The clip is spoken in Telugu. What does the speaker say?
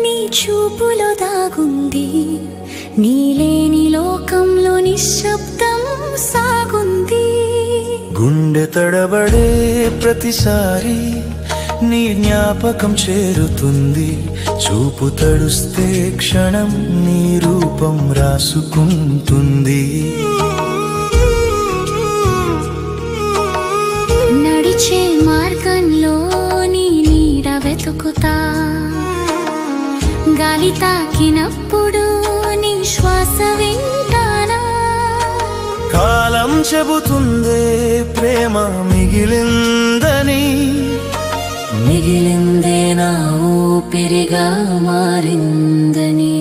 నీ చూపులో దాగుంది నీలేని లోకంలో నిశ్శబ్దం సాగుంది గుండె తడబడే ప్రతిసారి నీ జ్ఞాపకం చేరుతుంది చూపు తడుస్తే క్షణం నీ రూపం రాసుకుంటుంది నడిచే మార్గంలో నీ నీడ వెతుకుతా గాలి తాకినప్పుడు నీ శ్వాస వింటానా కాలం చెబుతుందే ప్రేమ మిగిలిందని మిగిలిందే నా ఊపిరిగా మారిందని